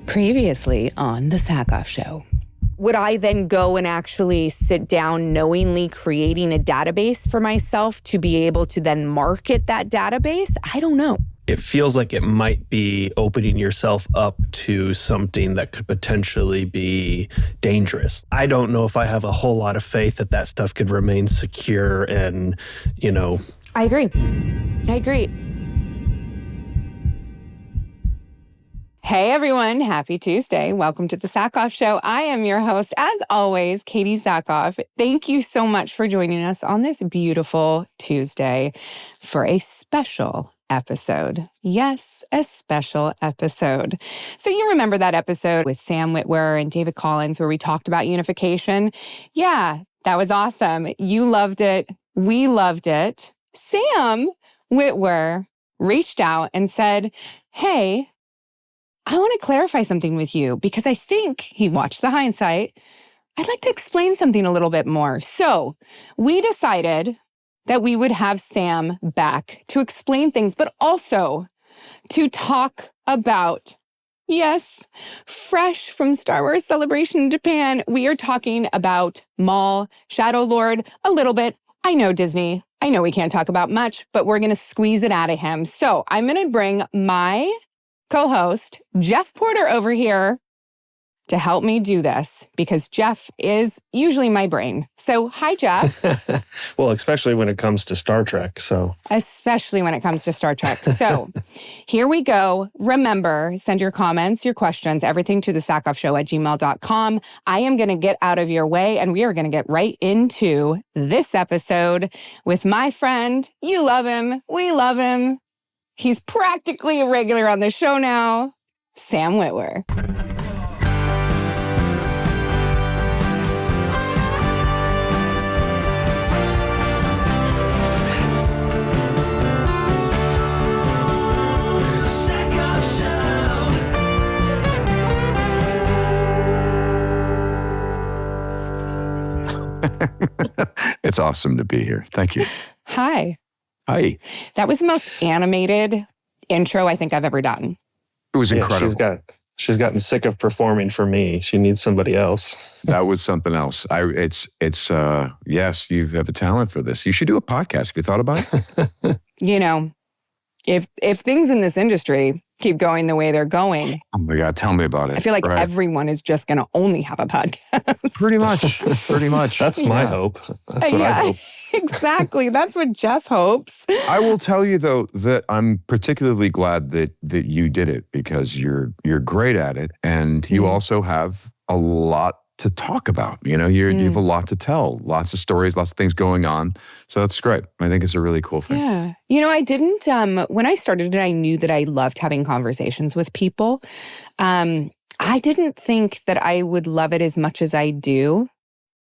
Previously on the Sackhoff Show. Would I then go and actually sit down knowingly creating a database for myself to be able to then market that database? I don't know. It feels like it might be opening yourself up to something that could potentially be dangerous. I don't know if I have a whole lot of faith that that stuff could remain secure and, I agree. Hey everyone, happy Tuesday. Welcome to the Sackhoff Show. I am your host, as always, Katee Sackhoff. Thank you so much for joining us on this beautiful Tuesday for a special episode. Yes, a special episode. So you remember that episode with Sam Witwer and David Collins where we talked about unification? Yeah, that was awesome. You loved it. We loved it. Sam Witwer reached out and said, hey, I want to clarify something with you because I think he watched the hindsight. I'd like to explain something a little bit more. So we decided that we would have Sam back to explain things, but also to talk about, yes, fresh from Star Wars Celebration in Japan, we are talking about Maul, Shadow Lord, a little bit. I know Disney. I know we can't talk about much, but we're going to squeeze it out of him. So I'm going to bring my co-host, Jeph Porter, over here to help me do this because Jeph is usually my brain. So hi, Jeph. Well, especially when it comes to Star Trek, Especially when it comes to Star Trek. So here we go. Remember, send your comments, your questions, everything to the sackhoffshow@gmail.com. I am going to get out of your way and we are going to get right into this episode with my friend. You love him. We love him. He's practically a regular on the show now, Sam Witwer. It's awesome to be here. Thank you. Hi. Hi. That was the most animated intro I think I've ever done. It was incredible. She's gotten sick of performing for me. She needs somebody else. That was something else. Yes, you have a talent for this. You should do a podcast. Have you thought about it? If things in this industry keep going the way they're going. Oh my God, tell me about it. I feel like everyone is just going to only have a podcast. Pretty much. That's my hope. That's what I hope. Exactly. That's what Jeph hopes. I will tell you though that I'm particularly glad that you did it because you're great at it and you also have a lot to talk about. You have a lot to tell, lots of stories, lots of things going on. So that's great. I think it's a really cool thing. Yeah. I didn't, when I started it, I knew that I loved having conversations with people. I didn't think that I would love it as much as I do.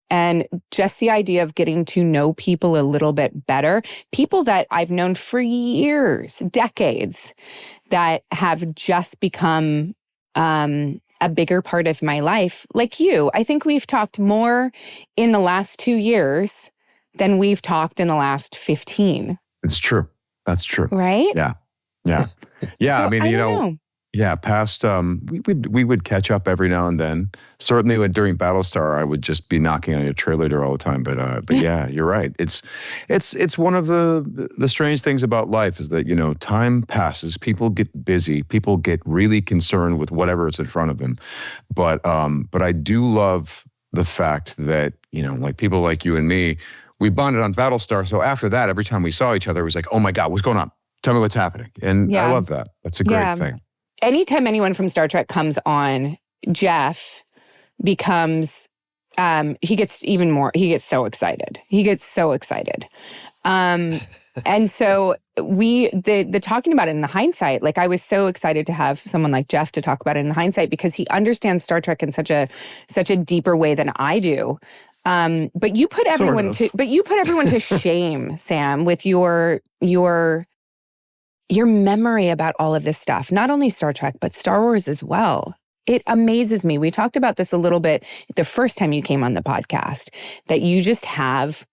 And just the idea of getting to know people a little bit better, people that I've known for years, decades, that have just become a bigger part of my life, like you. I think we've talked more in the last 2 years than we've talked in the last 15. It's true. That's true. Right? Yeah. So, I mean, I don't know. Yeah, past we would catch up every now and then. Certainly during Battlestar, I would just be knocking on your trailer door all the time. But yeah, you're right. It's one of the strange things about life is that time passes, people get busy, people get really concerned with whatever is in front of them. But I do love the fact that like people like you and me, we bonded on Battlestar. So after that, every time we saw each other, it was like, oh my God, what's going on? Tell me what's happening. And I love that. That's a great thing. Anytime anyone from Star Trek comes on, Jeph becomes, he gets so excited. And so the talking about it in the hindsight, like I was so excited to have someone like Jeph to talk about it in the hindsight because he understands Star Trek in such a deeper way than I do. But you put everyone to shame, Sam, with your memory about all of this stuff, not only Star Trek, but Star Wars as well. It amazes me. We talked about this a little bit the first time you came on the podcast, that you just have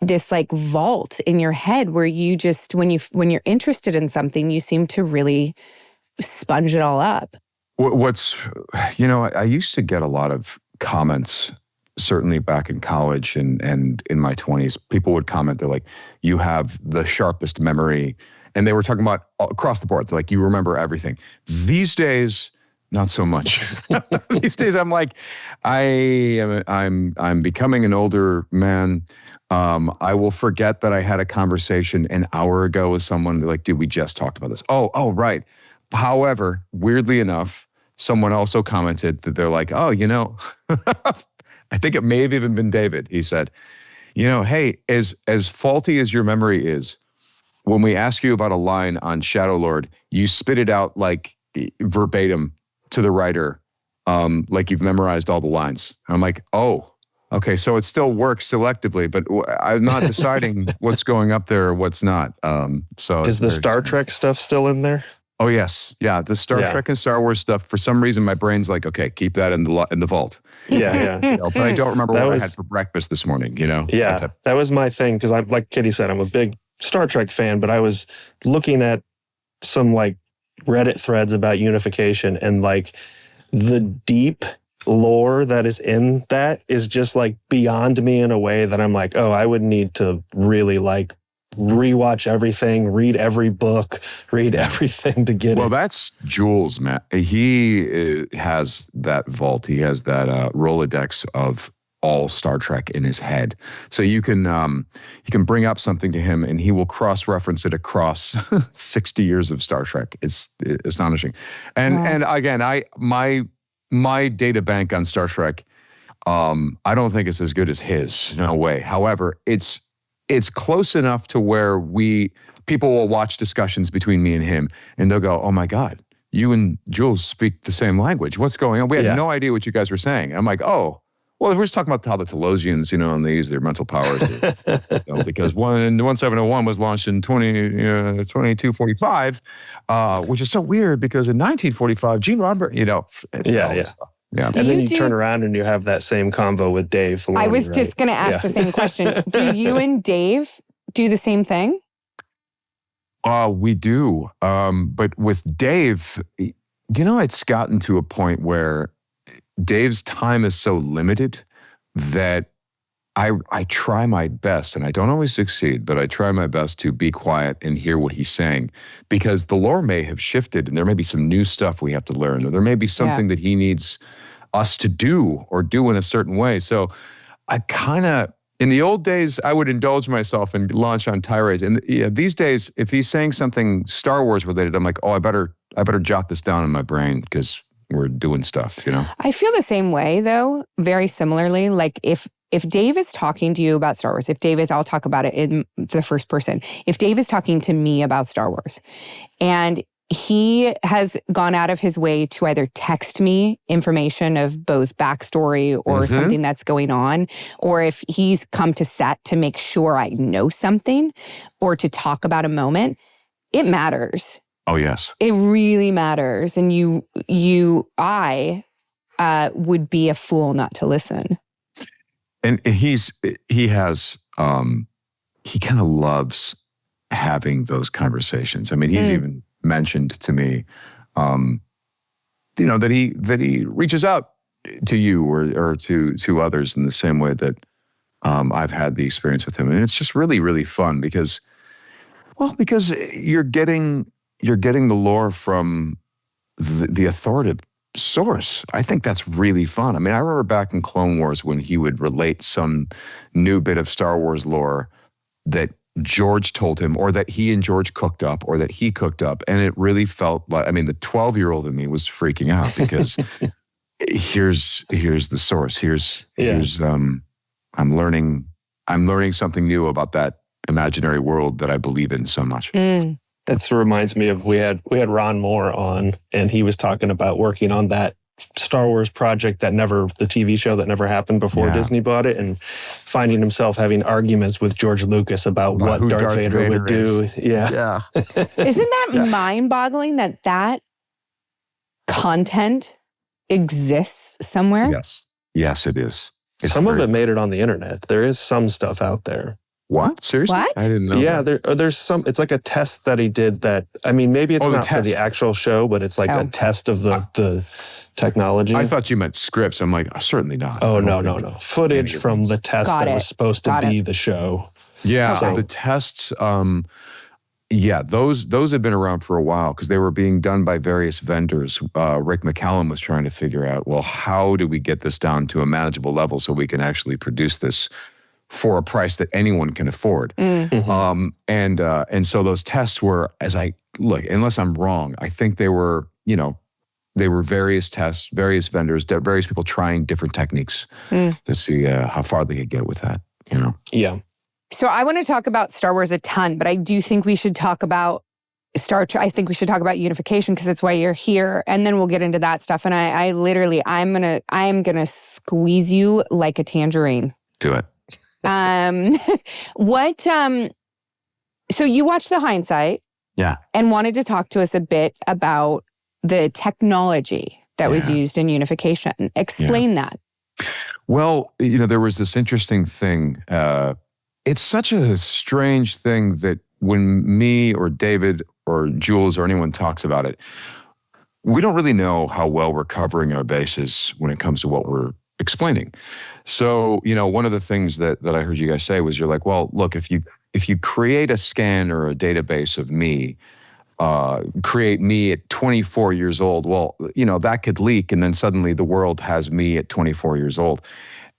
this like vault in your head where you just, when you're interested in something, you seem to really sponge it all up. What's, I used to get a lot of comments, certainly back in college and in my 20s. People would comment, they're like, you have the sharpest memory. And they were talking about across the board. They're like, you remember everything. These days, not so much. These days, I'm like, I'm becoming an older man. I will forget that I had a conversation an hour ago with someone. They're like, dude, we just talked about this. Oh, right. However, weirdly enough, someone also commented that they're like, oh, I think it may have even been David. He said, hey, as faulty as your memory is, when we ask you about a line on Shadow Lord, you spit it out like verbatim to the writer, like you've memorized all the lines. I'm like, oh, okay, so it still works selectively, but I'm not deciding what's going up there or what's not. So is the Star Trek stuff still in there? Oh yes, yeah. The Star Trek and Star Wars stuff. For some reason, my brain's like, okay, keep that in the vault. Yeah. But I don't remember what I had for breakfast this morning. Yeah, that was my thing because I'm like Kitty said, I'm a big Star Trek fan, but I was looking at some like Reddit threads about Unification, and like the deep lore that is in that is just like beyond me in a way that I'm like, oh, I would need to really like rewatch everything, read every book, read everything to get it. Well, that's Jules, man. He has that vault. He has that Rolodex of all Star Trek in his head. So you can bring up something to him and he will cross-reference it across 60 years of Star Trek. It's astonishing. And again, my data bank on Star Trek, I don't think it's as good as his, no way. However, it's close enough to where people will watch discussions between me and him and they'll go, oh my God, you and Jules speak the same language. What's going on? We had no idea what you guys were saying. And I'm like, oh, well, we're just talking about how the Telosians, and they use their mental powers. Because 1701 was launched in 2245, which is so weird because in 1945, Gene Roddenberry, Yeah. And then you turn around and you have that same convo with Dave Filoni, I was just going to ask the same question. Do you and Dave do the same thing? We do. But with Dave, it's gotten to a point where Dave's time is so limited that I try my best, and I don't always succeed, but I try my best to be quiet and hear what he's saying, because the lore may have shifted and there may be some new stuff we have to learn, or there may be something that he needs us to do or do in a certain way. So I in the old days, I would indulge myself and launch on tirades. And these days, if he's saying something Star Wars related, I'm like, oh, I better jot this down in my brain because we're doing stuff, I feel the same way, though, very similarly. Like if Dave is talking to you about Star Wars, I'll talk about it in the first person. If Dave is talking to me about Star Wars and he has gone out of his way to either text me information of Bo's backstory or something that's going on, or if he's come to set to make sure I know something or to talk about a moment, it matters. Oh, yes. It really matters. And I would be a fool not to listen. And he kind of loves having those conversations. I mean, he's even mentioned to me, that he reaches out to you or to others in the same way that I've had the experience with him. And it's just really, really fun because you're getting the lore from the authoritative source. I think that's really fun. I mean, I remember back in Clone Wars when he would relate some new bit of Star Wars lore that George told him, or that he and George cooked up, or that he cooked up. And it really felt like, the 12-year-old in me was freaking out because here's the source. Here's I'm learning something new about that imaginary world that I believe in so much. That reminds me of we had Ron Moore on, and he was talking about working on that Star Wars project the TV show that never happened before Disney bought it, and finding himself having arguments with George Lucas about what Darth Vader would do. Yeah. Isn't that mind-boggling that content exists somewhere? Yes, it is. Some of it made it on the internet. There is some stuff out there. What? Seriously? What? I didn't know. Yeah, that. there's some. It's like a test that he did. That maybe it's Oh, the not for test. the actual show, but it's like a test of the technology. I thought you meant scripts. I'm like, certainly not. Oh no. Footage from the test Got that it. was supposed to Got be it. the show. Yeah, Okay. the tests. Those have been around for a while because they were being done by various vendors. Rick McCallum was trying to figure out, well, how do we get this down to a manageable level so we can actually produce this for a price that anyone can afford. And so those tests were, unless I'm wrong, I think they were various tests, various vendors, various people trying different techniques to see how far they could get with that. Yeah. So I want to talk about Star Wars a ton, but I do think we should talk about Star Trek. I think we should talk about Unification because it's why you're here, and then we'll get into that stuff. And I am gonna squeeze you like a tangerine. Do it. So you watched the hindsight, Yeah, and wanted to talk to us a bit about the technology that was used in Unification. Explain that. Well, there was this interesting thing. It's such a strange thing that when me or David or Jules or anyone talks about it, we don't really know how well we're covering our bases when it comes to what we're explaining. So, one of the things that I heard you guys say was you're like, well, look, if you create a scan or a database of me, create me at 24 years old, well, that could leak, and then suddenly the world has me at 24 years old.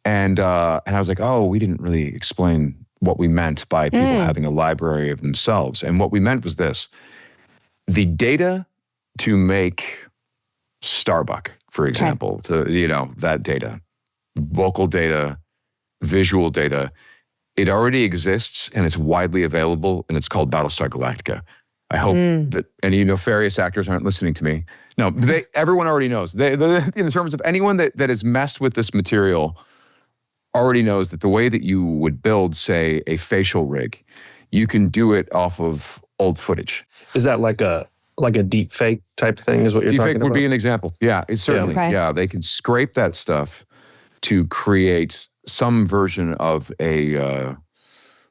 And I was like, oh, we didn't really explain what we meant by people having a library of themselves. And what we meant was this: the data to make Starbuck, for example, that data, vocal data, visual data, it already exists and it's widely available, and it's called Battlestar Galactica. I hope that any nefarious actors aren't listening to me. No, everyone already knows. In terms of anyone that has messed with this material already knows that the way that you would build, say, a facial rig, you can do it off of old footage. Is that like a deep fake type thing is what you're Deep talking fake about? would be an example. Yeah, it's certainly. Okay. Yeah, they can scrape that stuff to create some version of a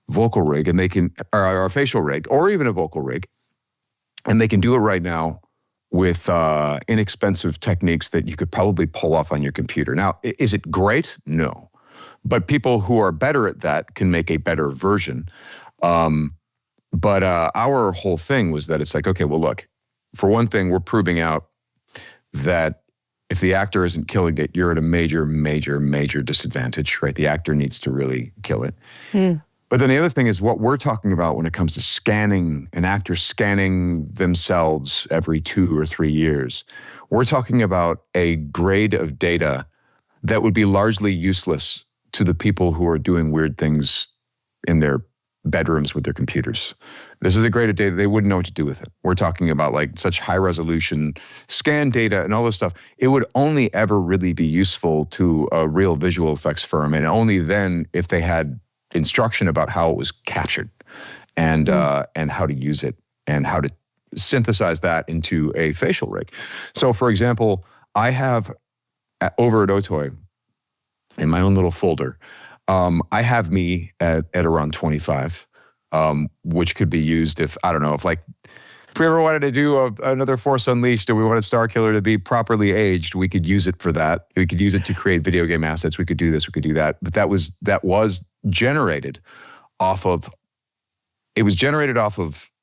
vocal rig, and they can, or a facial rig, or even a vocal rig, and they can do it right now with inexpensive techniques that you could probably pull off on your computer. Now, is it great? No. But people who are better at that can make a better version. But our whole thing was that it's like, okay, well, look, for one thing, we're proving out that if the actor isn't killing it, you're at a major, major, major disadvantage, right? The actor needs to really kill it. But then the other thing is what we're talking about when it comes to scanning, an actor scanning themselves every 2 or 3 years. We're talking about a grade of data that would be largely useless to the people who are doing weird things in their bedrooms with their computers. This is a grade of data, they wouldn't know what to do with it. We're talking about like such high resolution scan data and all this stuff. It would only ever really be useful to a real visual effects firm, and only then if they had instruction about how it was captured and how to use it and how to synthesize that into a facial rig. So for example, I have over at Otoy, in my own little folder, I have me at around 25, which could be used if we ever wanted to do another Force Unleashed, or we wanted Star Killer to be properly aged, we could use it for that. We could use it to create video game assets. We could do this, we could do that. But that was generated off of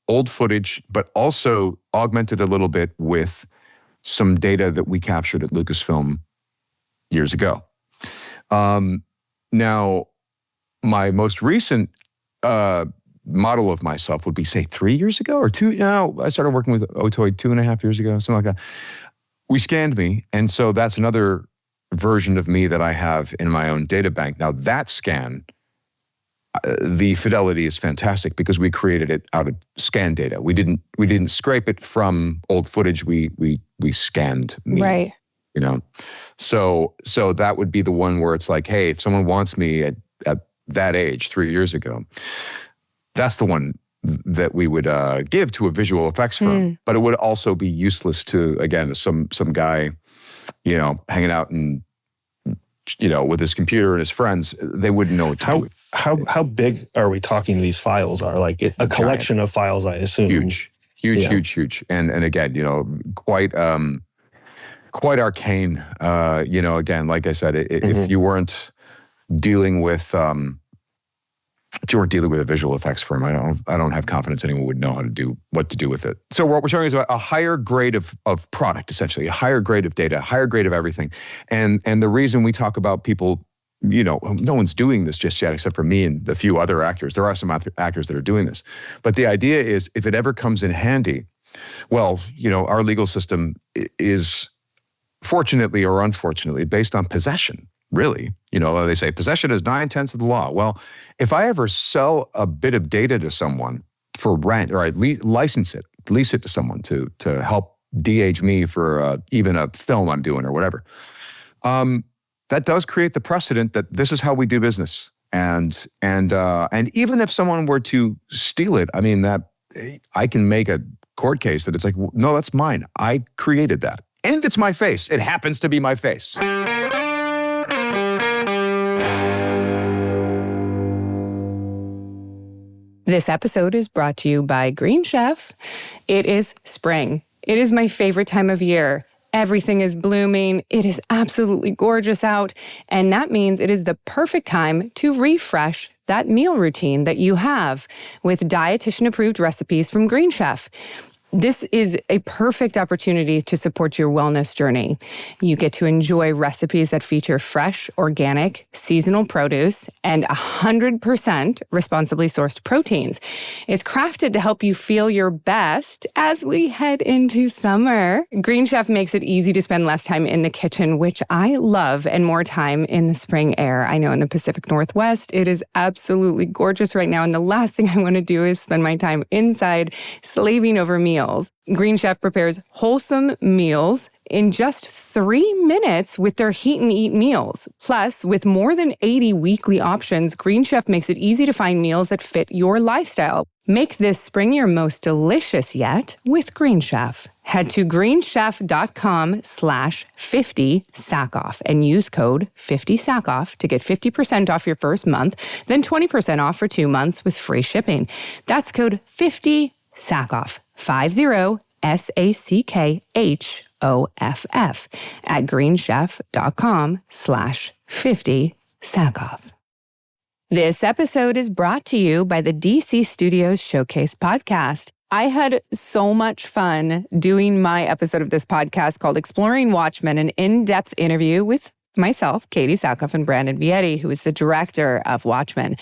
old footage, but also augmented a little bit with some data that we captured at Lucasfilm years ago. Now, my most recent model of myself would be, say, 3 years ago or 2. I started working with Otoy 2.5 years ago, something like that. We scanned me, and so that's another version of me that I have in my own data bank. Now, that scan, the fidelity is fantastic because we created it out of scan data. We didn't scrape it from old footage. We scanned me. Right. So that would be the one where it's like, hey, if someone wants me at that age 3 years ago, that's the one that we would give to a visual effects firm. But it would also be useless to, again, some guy, hanging out and with his computer and his friends. They wouldn't know what to do with. How big are we talking these files are? Like a collection of files, I assume. Huge. And again, quite arcane. Again, like I said, if you weren't dealing with a visual effects firm, I don't have confidence anyone would know what to do with it. So what we're showing is a higher grade of product, essentially, a higher grade of data, a higher grade of everything. And the reason we talk about people, no one's doing this just yet except for me and the few other actors. There are some other actors that are doing this. But the idea is if it ever comes in handy, well, our legal system is fortunately or unfortunately based on possession, really. They say possession is 9/10 of the law. Well, if I ever sell a bit of data to someone for rent, or I lease it to someone to help de-age me for even a film I'm doing or whatever, that does create the precedent that this is how we do business. And even if someone were to steal it, I mean, that I can make a court case that it's like, no, that's mine. I created that. And it's my face. It happens to be my face. This episode is brought to you by Green Chef. It is spring. It is my favorite time of year. Everything is blooming. It is absolutely gorgeous out. And that means it is the perfect time to refresh that meal routine that you have with dietitian-approved recipes from Green Chef. This is a perfect opportunity to support your wellness journey. You get to enjoy recipes that feature fresh, organic, seasonal produce and 100% responsibly sourced proteins. It's crafted to help you feel your best as we head into summer. Green Chef makes it easy to spend less time in the kitchen, which I love, and more time in the spring air. I know in the Pacific Northwest, it is absolutely gorgeous right now, and the last thing I want to do is spend my time inside slaving over meals. Green Chef prepares wholesome meals in just 3 minutes with their Heat and Eat meals. Plus, with more than 80 weekly options, Green Chef makes it easy to find meals that fit your lifestyle. Make this spring your most delicious yet with Green Chef. Head to greenchef.com/50Sackhoff and use code 50Sackhoff to get 50% off your first month, then 20% off for 2 months with free shipping. That's code 50Sackhoff. 50SACKHOFF at greenchef.com/50Sackhoff. This episode is brought to you by the DC Studios Showcase podcast. I had so much fun doing my episode of this podcast called Exploring Watchmen, an in-depth interview with myself, Katee Sackhoff, and Brandon Vietti, who is the director of Watchmen.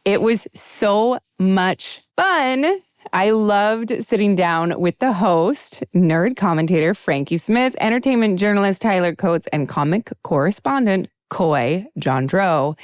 It was so much fun. I loved sitting down with the host, nerd commentator Frankie Smith, entertainment journalist Tyler Coates, and comic correspondent Coy Jandreau.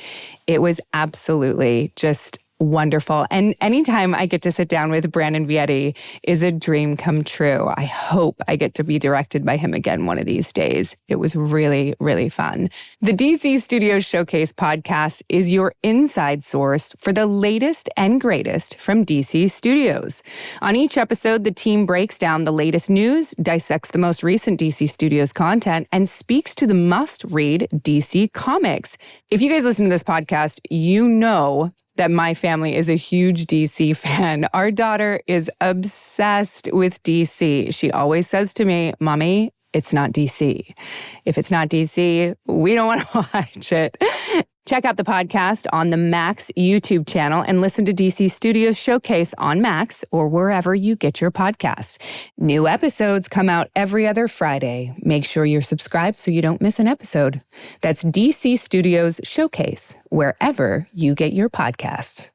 It was absolutely just wonderful. And anytime I get to sit down with Brandon Vietti is a dream come true. I hope I get to be directed by him again one of these days. It was really, really fun. The DC Studios Showcase podcast is your inside source for the latest and greatest from DC Studios. On each episode, the team breaks down the latest news, dissects the most recent DC Studios content, and speaks to the must-read DC comics. If you guys listen to this podcast, you know that my family is a huge DC fan. Our daughter is obsessed with DC. She always says to me, "Mommy, it's not DC. If it's not DC, we don't want to watch it." Check out the podcast on the Max YouTube channel and listen to DC Studios Showcase on Max or wherever you get your podcasts. New episodes come out every other Friday. Make sure you're subscribed so you don't miss an episode. That's DC Studios Showcase, wherever you get your podcasts.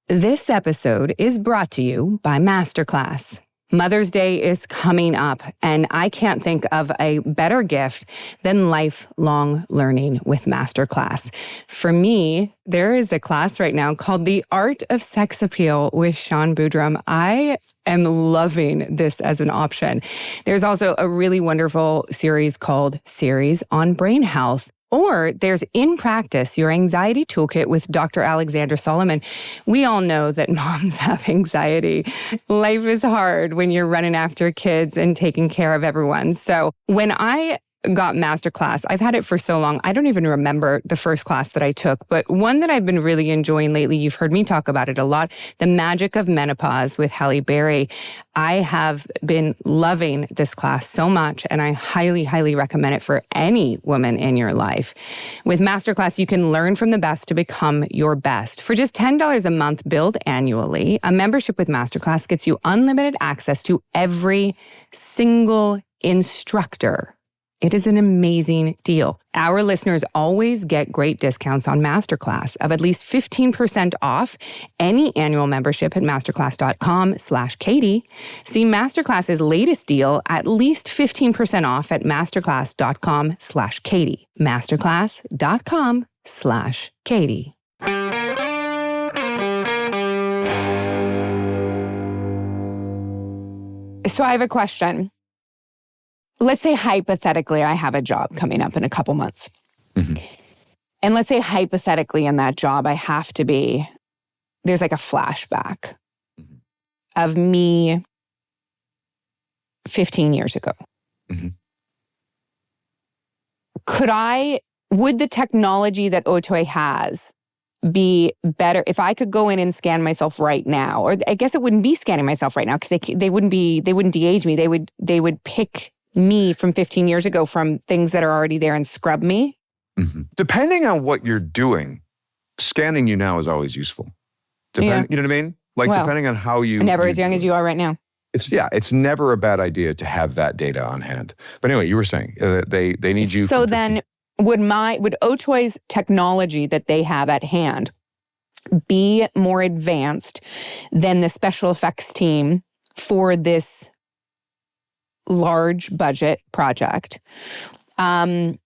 This episode is brought to you by Masterclass. Mother's Day is coming up, and I can't think of a better gift than lifelong learning with Masterclass. For me, there is a class right now called The Art of Sex Appeal with Sean Boudrum. I am loving this as an option. There's also a really wonderful series called Series on Brain Health. Or there's In Practice, your anxiety toolkit with Dr. Alexander Solomon. We all know that moms have anxiety. Life is hard when you're running after kids and taking care of everyone. So when I got Masterclass. I've had it for so long. I don't even remember the first class that I took, but one that I've been really enjoying lately, you've heard me talk about it a lot, The Magic of Menopause with Halle Berry. I have been loving this class so much, and I highly, highly recommend it for any woman in your life. With Masterclass, you can learn from the best to become your best. For just $10 a month billed annually, a membership with Masterclass gets you unlimited access to every single instructor. It is an amazing deal. Our listeners always get great discounts on Masterclass of at least 15% off any annual membership at masterclass.com/Katee. See Masterclass's latest deal at least 15% off at masterclass.com/Katee. Masterclass.com/Katee. So I have a question. Let's say hypothetically I have a job coming up in a couple months. Mm-hmm. And let's say hypothetically in that job there's like a flashback of me 15 years ago. Mm-hmm. Would the technology that Otoy has be better if I could go in and scan myself right now? Or I guess it wouldn't be scanning myself right now because they wouldn't de-age me. They would pick me from 15 years ago from things that are already there and scrub me. Mm-hmm. Depending on what you're doing, scanning you now is always useful. You know what I mean? Like depending on how you... Never as young as you are right now. It's never a bad idea to have that data on hand. But anyway, you were saying they need you... So then would Otoy's technology that they have at hand be more advanced than the special effects team for this large budget project, for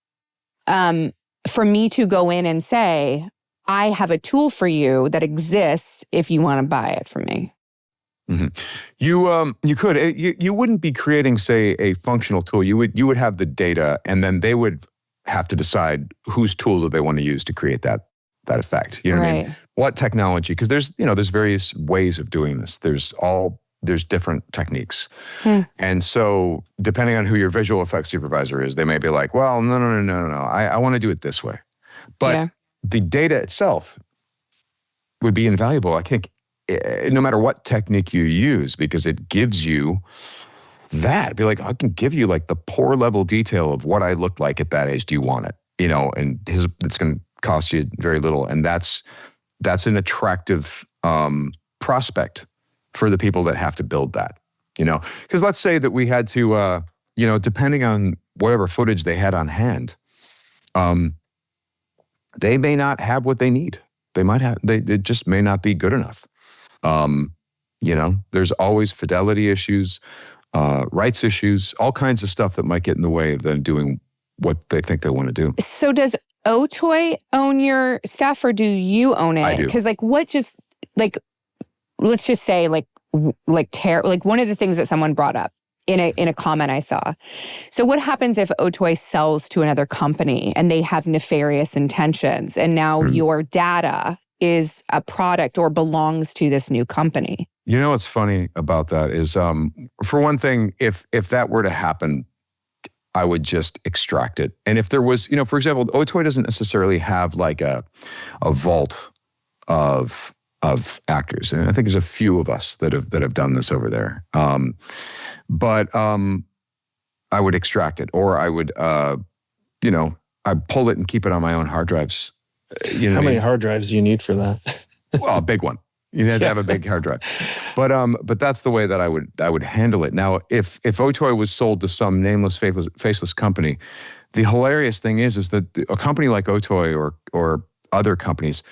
me to go in and say, I have a tool for you that exists if you want to buy it from me? Mm-hmm. You could. You wouldn't be creating, say, a functional tool. You would have the data, and then they would have to decide whose tool do they want to use to create that effect. You know what I mean? What technology? Because there's various ways of doing this. There's different techniques. And so depending on who your visual effects supervisor is, they may be like, well, no. I want to do it this way. But the data itself would be invaluable, I think, no matter what technique you use, because it gives you that. It'd be like, I can give you like the pore level detail of what I looked like at that age. Do you want it? And it's going to cost you very little. And that's an attractive prospect for the people that have to build that, because let's say that we had to, depending on whatever footage they had on hand, they may not have what they need. It just may not be good enough. There's always fidelity issues, rights issues, all kinds of stuff that might get in the way of them doing what they think they want to do. So does Otoy own your stuff, or do you own it? I do. Because let's just say one of the things that someone brought up in a comment I saw. So what happens if Otoy sells to another company and they have nefarious intentions, and now your data is a product or belongs to this new company? What's funny about that is, for one thing, if that were to happen, I would just extract it. And if there was, for example, Otoy doesn't necessarily have like a vault of actors, and I think there's a few of us that have done this over there. But I would extract it, or I would, I'd pull it and keep it on my own hard drives. How many hard drives do you need for that? Well, a big one. You had to have a big hard drive. But that's the way that I would handle it. Now, if Otoy was sold to some nameless, faceless company, the hilarious thing is that a company like Otoy or other companies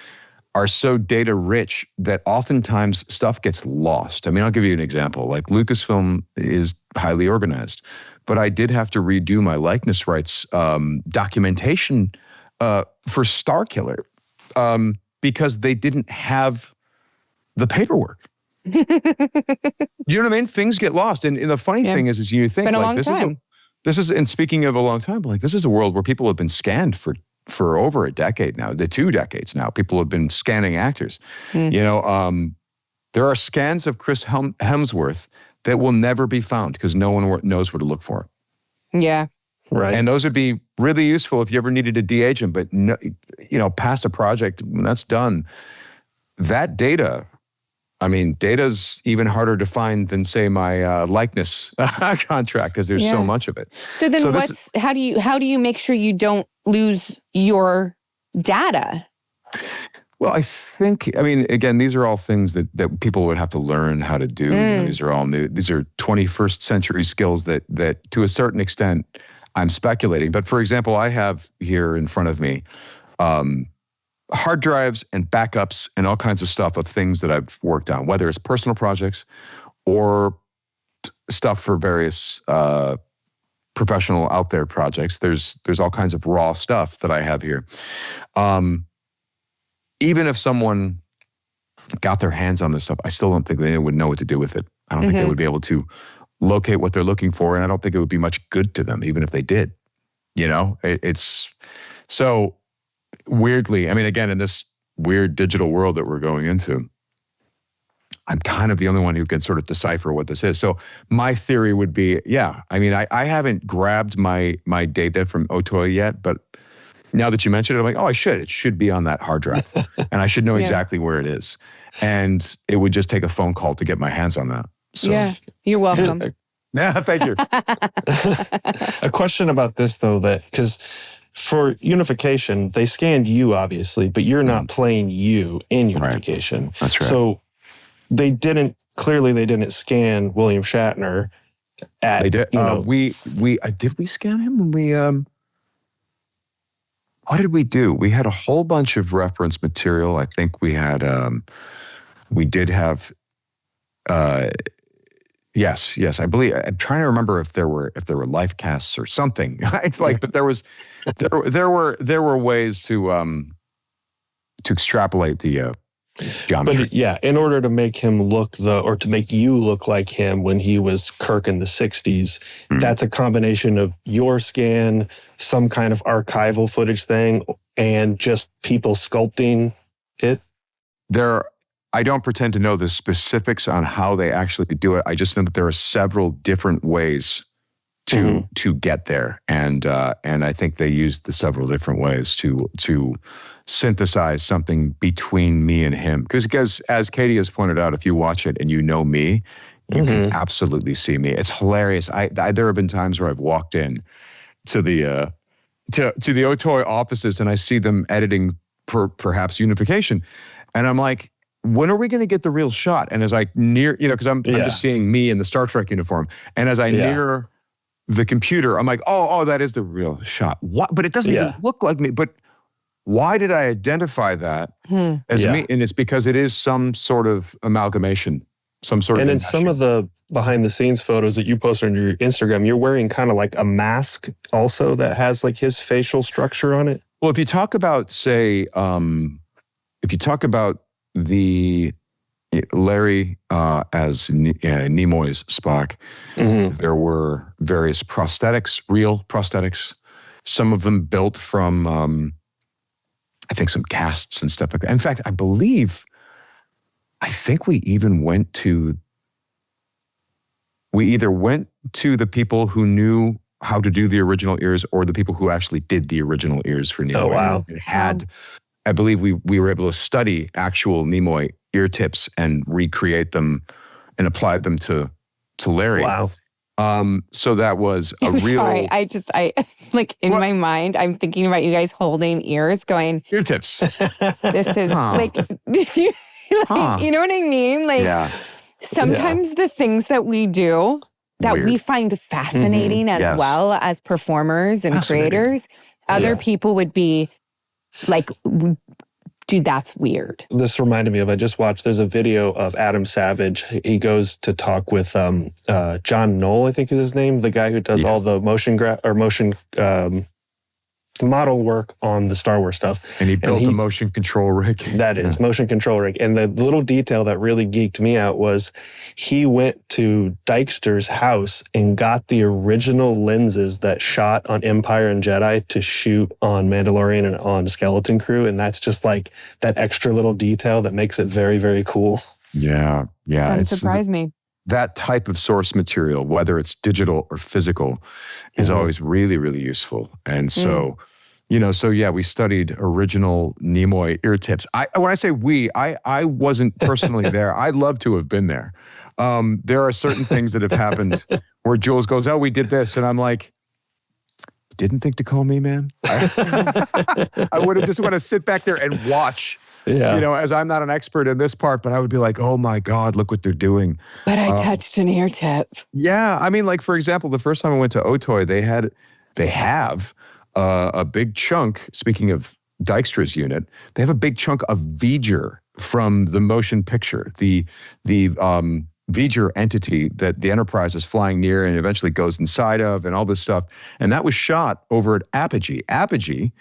are so data rich that oftentimes stuff gets lost. I mean, I'll give you an example. Like Lucasfilm is highly organized, but I did have to redo my likeness rights documentation for Starkiller because they didn't have the paperwork. You know what I mean? Things get lost. And the funny thing is you think like this is, and speaking of a long time, like this is a world where people have been scanned for over a decade now, 2 decades now. People have been scanning actors. There are scans of Chris Hemsworth that will never be found because no one knows where to look for. Yeah. Right. And those would be really useful if you ever needed to de-age them. But no, past a project, when that's done, that data, data's even harder to find than, say, my likeness contract, because there's so much of it. So then how do you make sure you don't lose your data? Well, I think, again, these are all things that people would have to learn how to do. These are all new. These are 21st century skills that to a certain extent, I'm speculating. But for example, I have here in front of me hard drives and backups and all kinds of stuff of things that I've worked on, whether it's personal projects or stuff for various professional out there projects. There's all kinds of raw stuff that I have here. Even if someone got their hands on this stuff, I still don't think they would know what to do with it. I don't think they would be able to locate what they're looking for, and I don't think it would be much good to them, even if they did. It's so weirdly, again, in this weird digital world that we're going into, I'm kind of the only one who can sort of decipher what this is. So my theory would be, I haven't grabbed my data from Otoy yet, but now that you mentioned it, I'm like, it should be on that hard drive. And I should know exactly where it is. And it would just take a phone call to get my hands on that. So, yeah, you're welcome. Yeah, thank you. A question about this, though, because for Unification, they scanned you, obviously, but you're not playing you in Unification. Right. That's right. So they didn't scan William Shatner. They did. Did we scan him when we... What did we do? We had a whole bunch of reference material. I think we had, we did have, yes, I believe. I'm trying to remember if there were life casts or something. But there were ways to extrapolate the geometry. But in order to make him to make you look like him when he was Kirk in the 60s, that's a combination of your scan, some kind of archival footage thing, and just people sculpting it. I don't pretend to know the specifics on how they actually do it. I just know that there are several different ways to get there, and I think they used the several different ways to synthesize something between me and him. Because as Katee has pointed out, if you watch it and you know me, you can absolutely see me. It's hilarious. There have been times where I've walked in to the Otoy offices and I see them editing for perhaps Unification, and I'm like, when are we going to get the real shot? And as I near, because I'm just seeing me in the Star Trek uniform, and as I near the computer, I'm like, oh, that is the real shot. What? But it doesn't even look like me. But why did I identify that as me? And it's because it is some sort of amalgamation, some sort of. And in some of the behind the scenes photos that you posted on your Instagram, you're wearing kind of like a mask also that has like his facial structure on it. Well, if you talk about, say, the Larry as Nimoy's Spock, there were various prosthetics, real prosthetics, some of them built from, I think, some casts and stuff like that. In fact, I think we even went to, either went to the people who knew how to do the original ears or the people who actually did the original ears for Nimoy. Oh, wow. It had, I believe we were able to study actual Nimoy ear tips and recreate them and apply them to Larry. Wow. So that was a real... Sorry, I like in my mind, I'm thinking about you guys holding ears going... Ear tips. This is like, you know what I mean? Like sometimes the things that we do that we find fascinating as well as performers and creators, other people would be like, dude, that's weird. This reminded me of, I just watched, there's a video of Adam Savage. He goes to talk with John Knoll, I think is his name, the guy who does all the motion model work on the Star Wars stuff. And he built a motion control rig. That is, motion control rig. And the little detail that really geeked me out was he went to Dykster's house and got the original lenses that shot on Empire and Jedi to shoot on Mandalorian and on Skeleton Crew. And that's just like that extra little detail that makes it very, very cool. Yeah. That surprised me. that type of source material, whether it's digital or physical, is always really, really useful. And so, we studied original Nimoy ear tips. When I say we, I wasn't personally there. I'd love to have been there. There are certain things that have happened where Jules goes, "Oh, we did this," and I'm like, "Didn't think to call me, man." I would have just want to sit back there and watch. Yeah. As I'm not an expert in this part, but I would be like, "Oh my God, look what they're doing." But I touched an ear tip. Yeah, I mean, like for example, the first time I went to Otoy, they have a big chunk. Speaking of Dijkstra's unit, they have a big chunk of V'ger from the motion picture. The V'ger entity that the Enterprise is flying near and eventually goes inside of, and all this stuff. And that was shot over at Apogee. Apogee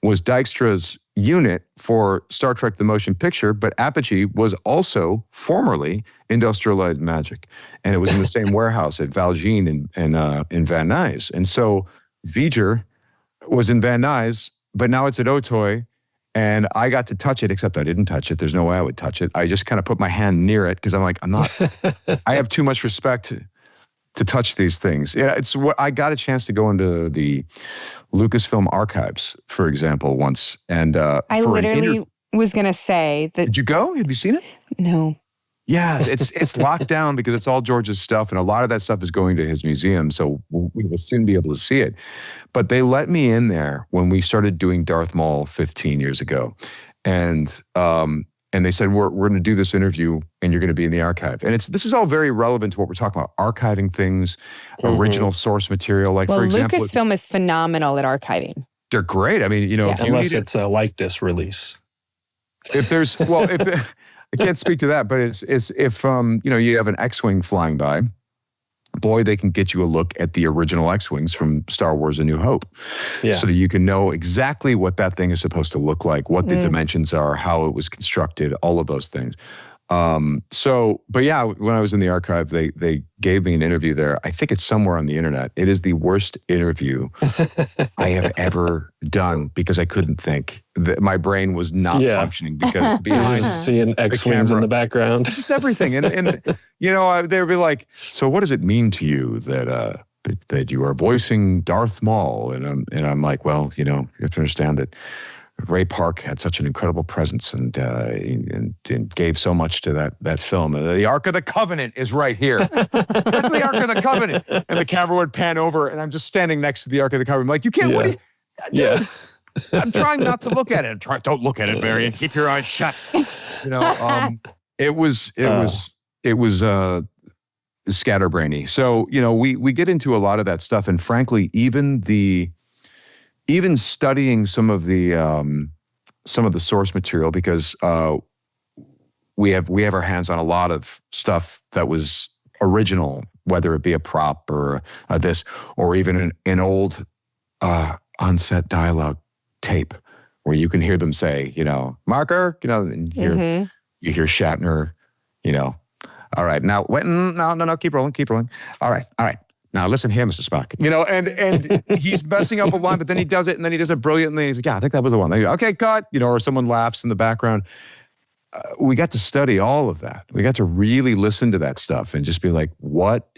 was Dijkstra's unit for Star Trek The Motion Picture, but Apogee was also formerly Industrial Light and Magic. And it was in the same warehouse at Valjean in Van Nuys. And so V'ger was in Van Nuys, but now it's at Otoy, and I got to touch it, except I didn't touch it. There's no way I would touch it. I just kind of put my hand near it because I'm like, I have too much respect to touch these things. Yeah, it's what I got a chance to go into the Lucasfilm archives, for example, once. And I literally was going to say that. Did you go? Have you seen it? No. Yeah, it's locked down because it's all George's stuff, and a lot of that stuff is going to his museum, so we will soon be able to see it. But they let me in there when we started doing Darth Maul 15 years ago, and they said we're going to do this interview, and you're going to be in the archive. And this is all very relevant to what we're talking about: archiving things, original source material. Like for example, Lucasfilm is phenomenal at archiving. They're great. I mean, unless it's a likeness release. If there's I can't speak to that, but it's if you have an X-Wing flying by, boy, they can get you a look at the original X-Wings from Star Wars A New Hope. Yeah. So that you can know exactly what that thing is supposed to look like, what the dimensions are, how it was constructed, all of those things. But yeah, when I was in the archive, they gave me an interview there. I think it's somewhere on the internet. It is the worst interview I have ever done because I couldn't think. My brain was not functioning because behind seeing X-Wings in the background, just everything. And they would be like, "So what does it mean to you that you are voicing Darth Maul?" And I'm like, "Well, you have to understand that Ray Park had such an incredible presence and gave so much to that film. The Ark of the Covenant is right here. That's the Ark of the Covenant." And the camera would pan over, and I'm just standing next to the Ark of the Covenant. I'm like, "You can't, what do you, dude, I'm trying not to look at it. Don't look at it, Marion. Keep your eyes shut." It was scatterbrainy. So, we get into a lot of that stuff. And frankly, even studying some of the source material, because we have our hands on a lot of stuff that was original, whether it be a prop or this, or even an old on-set dialogue tape where you can hear them say, "Marker," and you hear Shatner, "All right, now wait, no, keep rolling. All right. Now listen here, Mr. Spock." And he's messing up a line, but then he does it, and then he does it brilliantly. He's like, "Yeah, I think that was the one." "Okay, cut." Or someone laughs in the background. We got to study all of that. We got to really listen to that stuff and just be like, what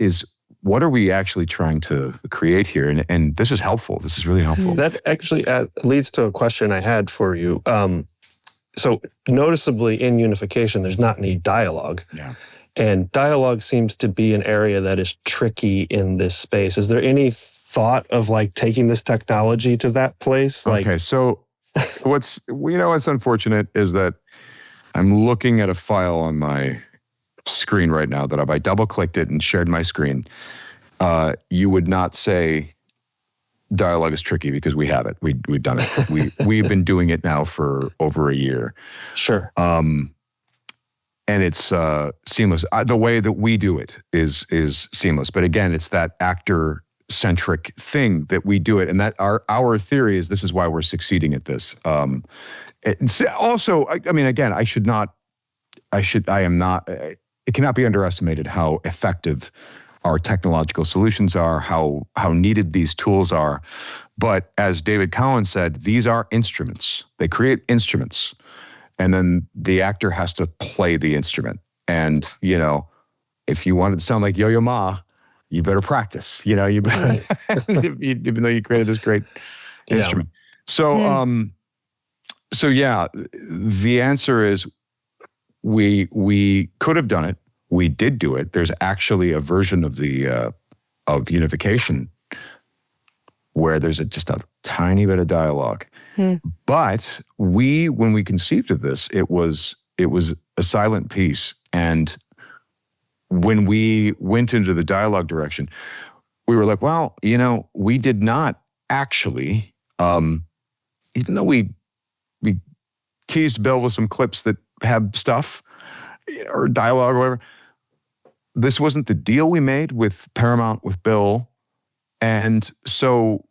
are we actually trying to create here? And this is helpful. This is really helpful. That actually leads to a question I had for you. So noticeably in Unification, there's not any dialogue. Yeah. And dialogue seems to be an area that is tricky in this space. Is there any thought of taking this technology to that place? Okay, so what's unfortunate is that I'm looking at a file on my screen right now that if I double-clicked it and shared my screen, you would not say dialogue is tricky because we have it. We've done it. We've been doing it now for over a year. Sure. And it's seamless. The way that we do it is seamless. But again, it's that actor-centric thing that we do it. And that our theory is this is why we're succeeding at this. Also, I mean, again, it cannot be underestimated how effective our technological solutions are, how needed these tools are. But as David Cowan said, these are instruments. They create instruments. And then the actor has to play the instrument. And, if you wanted to sound like Yo-Yo Ma, you better practice. You know, you better, even though you created this great instrument. So, so yeah, the answer is we could have done it. We did do it. There's actually a version of the of Unification where there's just a tiny bit of dialogue. But when we conceived of this, it was a silent piece. And when we went into the dialogue direction, we were like, well, you know, we did not actually, even though we teased Bill with some clips that have stuff or dialogue or whatever, this wasn't the deal we made with Paramount, with Bill. And so,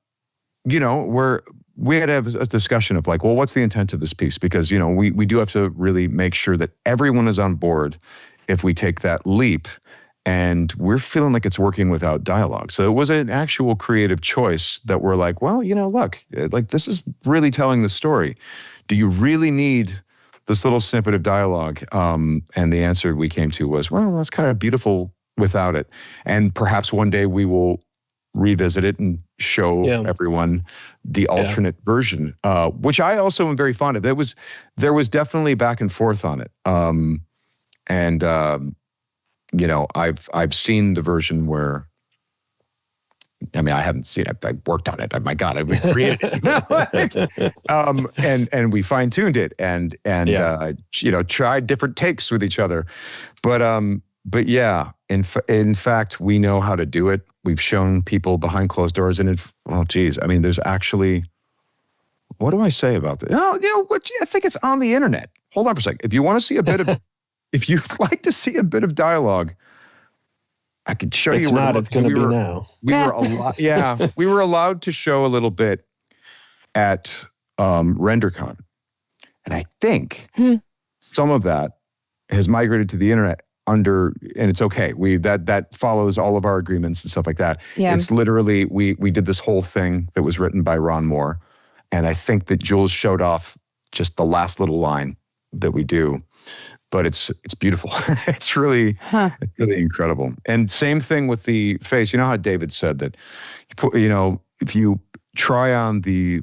you know, we had to have a discussion of like, well, what's the intent of this piece? Because, you know, we do have to really make sure that everyone is on board if we take that leap. And we're feeling like it's working without dialogue. So it was an actual creative choice that we're like, well, you know, look, like this is really telling the story. Do you really need this little snippet of dialogue? And the answer we came to was, well, that's kind of beautiful without it. And perhaps one day we will revisit it and show everyone the alternate version, which I also am very fond of. There was definitely back and forth on it. You know, I've seen the version where, I mean, I haven't seen it. I worked on it. Oh my God, I created it. And we fine tuned it and you know, tried different takes with each other. But yeah, in fact, we know how to do it. We've shown people behind closed doors, and well, geez, I mean, there's actually, what do I say about this? Oh, you know, I think it's on the internet. Hold on for a second. If you want to see a bit of, if you'd like to see a bit of dialogue, I could show it's you. It's going to be now. We were allowed. We were allowed to show a little bit at RenderCon, and I think some of that has migrated to the internet and it's okay. That follows all of our agreements and stuff like that. Yeah. It's literally we did this whole thing that was written by Ron Moore, and I think that Jules showed off just the last little line that we do. But it's beautiful. It's really incredible. And same thing with the face. You know how David said that, you know, if you try on the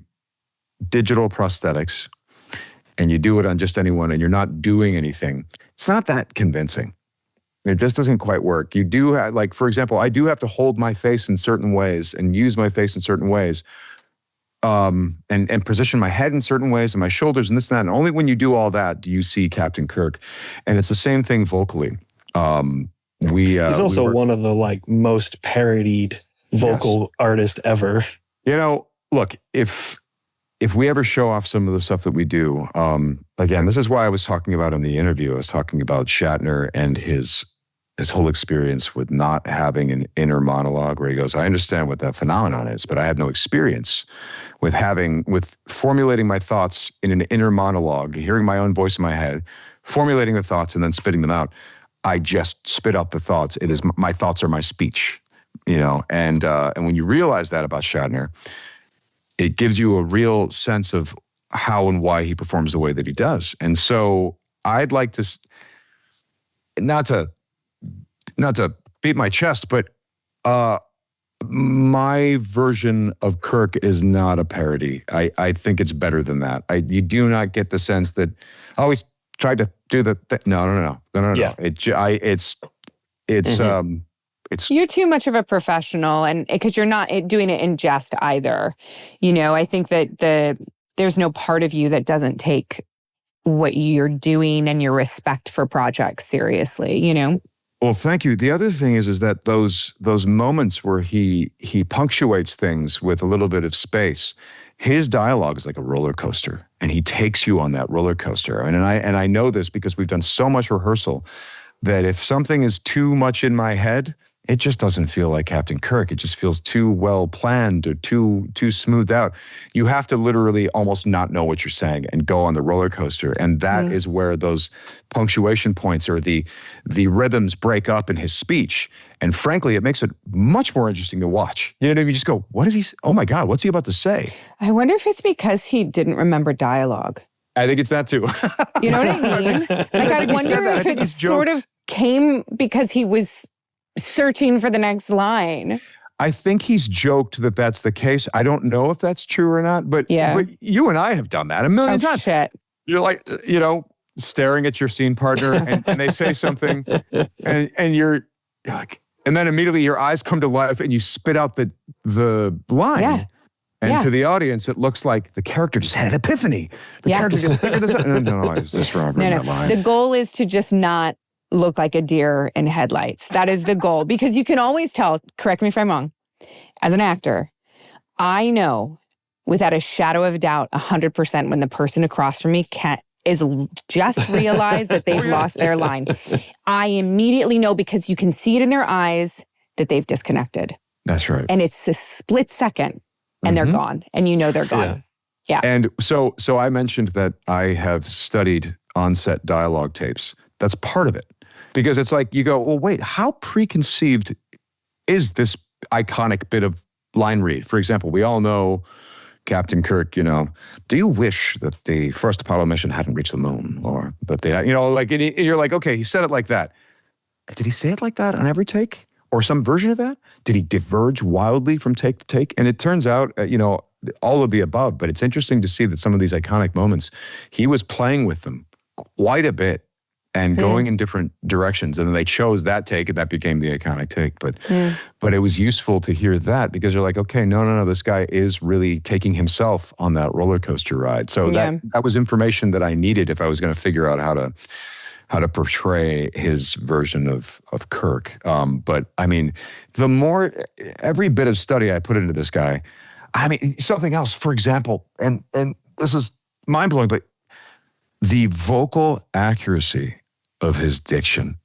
digital prosthetics and you do it on just anyone and you're not doing anything, it's not that convincing. It just doesn't quite work. You do have, like, for example, I do have to hold my face in certain ways and use my face in certain ways. And position my head in certain ways and my shoulders and this and that. And only when you do all that do you see Captain Kirk. And it's the same thing vocally. He's also one of the like most parodied vocal artists ever. You know, look, if we ever show off some of the stuff that we do, again, this is why I was talking about in the interview. I was talking about Shatner and his whole experience with not having an inner monologue where he goes, I understand what that phenomenon is, but I have no experience with formulating my thoughts in an inner monologue, hearing my own voice in my head, formulating the thoughts and then spitting them out. I just spit out the thoughts. It is my thoughts are my speech, you know? And when you realize that about Shatner, it gives you a real sense of how and why he performs the way that he does. And so I'd like to, not to beat my chest, but my version of Kirk is not a parody. I think it's better than that. You do not get the sense that I always tried to do the thing. No. Yeah. It's you're too much of a professional, and because you're not doing it in jest either. You know, I think that there's no part of you that doesn't take what you're doing and your respect for projects seriously, you know? Well, thank you. The other thing is that those moments where he punctuates things with a little bit of space, his dialogue is like a roller coaster, and he takes you on that roller coaster. And I know this because we've done so much rehearsal that if something is too much in my head, it just doesn't feel like Captain Kirk. It just feels too well planned or too smoothed out. You have to literally almost not know what you're saying and go on the roller coaster. And that is where those punctuation points or the rhythms break up in his speech. And frankly, it makes it much more interesting to watch. You know what I mean? You just go, what is he? Oh my God, what's he about to say? I wonder if it's because he didn't remember dialogue. I think it's that too. You know what I mean? Like, I wonder if it's sort of came because he was searching for the next line. I think he's joked that that's the case. I don't know if that's true or not, but you and I have done that a million times. Shit. You're like, staring at your scene partner and they say something and you're like, and then immediately your eyes come to life and you spit out the line. Yeah. And to the audience, it looks like the character just had an epiphany. The character just figured this out. No, I was just remembering that line. The goal is to just not look like a deer in headlights. That is the goal. Because you can always tell, correct me if I'm wrong, as an actor, I know without a shadow of a doubt, 100% when the person across from me is just realized that they've lost their line. I immediately know because you can see it in their eyes that they've disconnected. That's right. And it's a split second and they're gone and you know they're gone. Yeah. And so I mentioned that I have studied on-set dialogue tapes. That's part of it. Because it's like you go, well, wait, how preconceived is this iconic bit of line read? For example, we all know Captain Kirk, do you wish that the first Apollo mission hadn't reached the moon? Or that they, and you're like, okay, he said it like that. Did he say it like that on every take? Or some version of that? Did he diverge wildly from take to take? And it turns out, all of the above, but it's interesting to see that some of these iconic moments, he was playing with them quite a bit and going in different directions. And then they chose that take and that became the iconic take. But it was useful to hear that because you're like, okay, no, this guy is really taking himself on that roller coaster ride. So that was information that I needed if I was going to figure out how to portray his version of Kirk. But I mean, every bit of study I put into this guy, something else, for example, and this is mind-blowing, but the vocal accuracy of his diction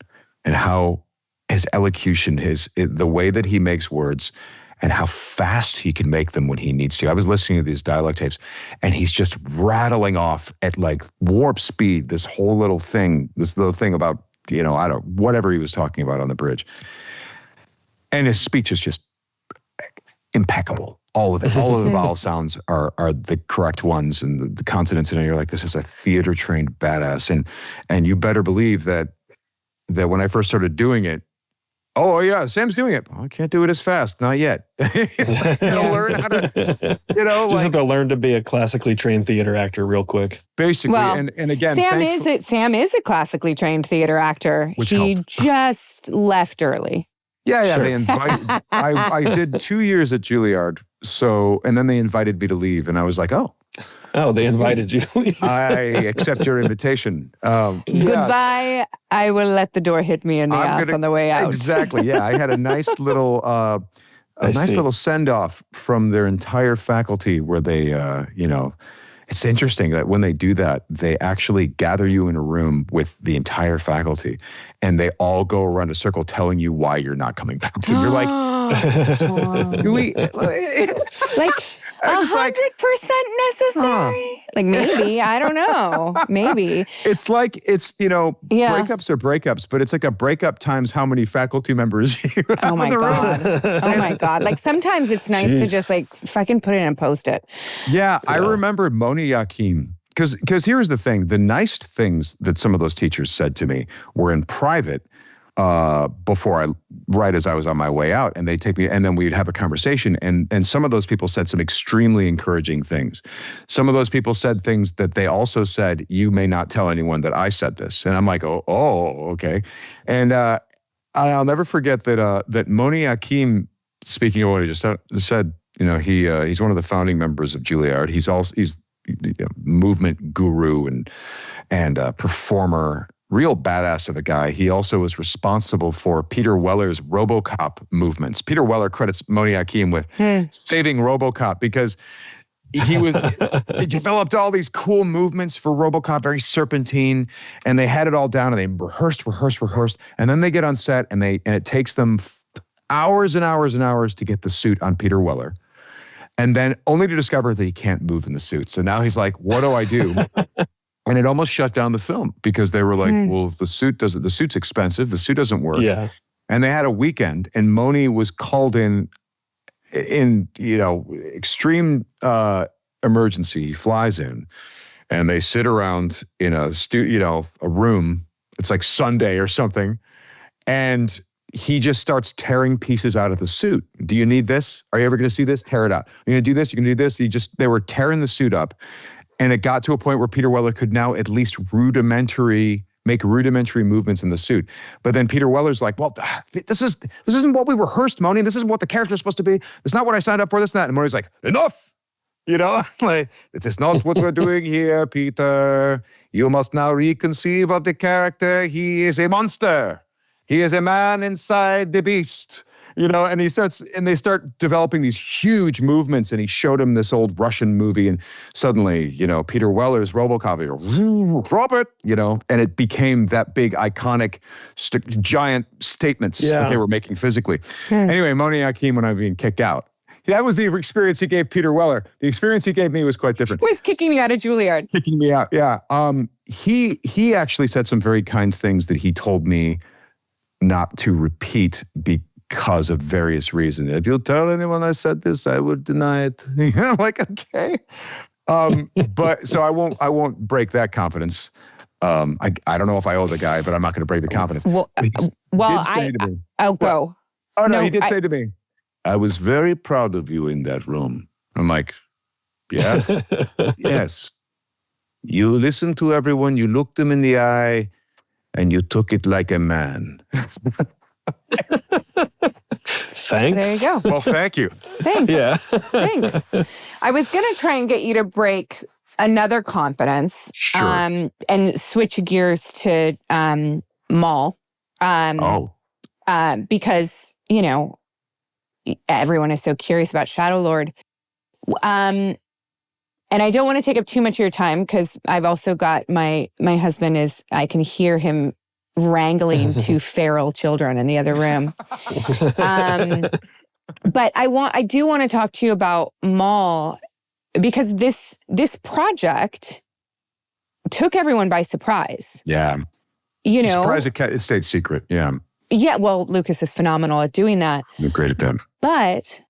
and how his elocution, the way that he makes words and how fast he can make them when he needs to. I was listening to these dialogue tapes and he's just rattling off at like warp speed, this little thing about, whatever he was talking about on the bridge. And his speech is just impeccable. All of it. All of the vowel sounds are the correct ones and the consonants in it. You're like, this is a theater-trained badass. And you better believe that when I first started doing it, oh yeah, Sam's doing it. I can't do it as fast. Not yet. Learn how to, just have to learn to be a classically trained theater actor real quick. Basically, well, and again, Sam is a classically trained theater actor. He just left early. Yeah, They invited. I did 2 years at Juilliard. And then they invited me to leave, and I was like, oh, they invited you. I accept your invitation. Goodbye. I will let the door hit me in the ass on the way out. Exactly. Yeah, I had a nice little, little send off from their entire faculty, where they, it's interesting that when they do that, they actually gather you in a room with the entire faculty, and they all go around a circle telling you why you're not coming back. And you're like. Like 100% necessary. Like maybe, I don't know. Maybe. It's like breakups are breakups, but it's like a breakup times how many faculty members you have Oh my in the God. room. Oh my God. Like sometimes it's nice to just like fucking put it in and post it. Yeah, I remember Moni Yakin. Because here's the thing, the nice things that some of those teachers said to me were in private right as I was on my way out, and they'd take me, and then we'd have a conversation, and some of those people said some extremely encouraging things. Some of those people said things that they also said, you may not tell anyone that I said this. And I'm like, oh, okay. And I'll never forget that Moni Yakin, speaking of what he just said, he's one of the founding members of Juilliard. He's movement guru and performer. Real badass of a guy. He also was responsible for Peter Weller's RoboCop movements. Peter Weller credits Moni Yakin with saving RoboCop because he developed all these cool movements for RoboCop, very serpentine, and they had it all down and they rehearsed, and then they get on set and it takes them hours and hours and hours to get the suit on Peter Weller. And then only to discover that he can't move in the suit. So now he's like, what do I do? And it almost shut down the film because they were like, well, the suit's expensive. The suit doesn't work. Yeah. And they had a weekend and Moni was called in extreme emergency. He flies in and they sit around in a room. It's like Sunday or something. And he just starts tearing pieces out of the suit. Do you need this? Are you ever going to see this? Tear it out. You're going to do this? You're going to do this? They were tearing the suit up. And it got to a point where Peter Weller could now at least make rudimentary movements in the suit. But then Peter Weller's like, well, this isn't what we rehearsed, Moni. This isn't what the character's supposed to be. It's not what I signed up for, this and that. And Moni's like, enough! Like, it is not what we're doing here, Peter. You must now reconceive of the character. He is a monster. He is a man inside the beast. And they start developing these huge movements, and he showed him this old Russian movie, and suddenly, Peter Weller's RoboCop, Robert, and it became that big, iconic, giant statements that they were making physically. Anyway, Moni Akeem when I'm being kicked out. That was the experience he gave Peter Weller. The experience he gave me was quite different. Was kicking you out of Juilliard. Kicking me out, yeah. He actually said some very kind things that he told me not to repeat because of various reasons. If you tell anyone I said this, I would deny it. I'm like, okay. But so I won't break that confidence. I don't know if I owe the guy, but I'm not going to break the confidence. Go. Oh no, he did say to me, I was very proud of you in that room. I'm like, yeah, yes. You listened to everyone, you looked them in the eye, and you took it like a man. Thanks. There you go. Well, thank you. Thanks. Yeah. Thanks. I was going to try and get you to break another confidence. Sure. And switch gears to Maul. Because, everyone is so curious about Shadow Lord. And I don't want to take up too much of your time because I've also got my husband I can hear him wrangling two feral children in the other room. But I do want to talk to you about Maul because this project took everyone by surprise. Yeah. Surprise it stayed secret. Yeah. Yeah, well, Lucas is phenomenal at doing that. They're great at that. But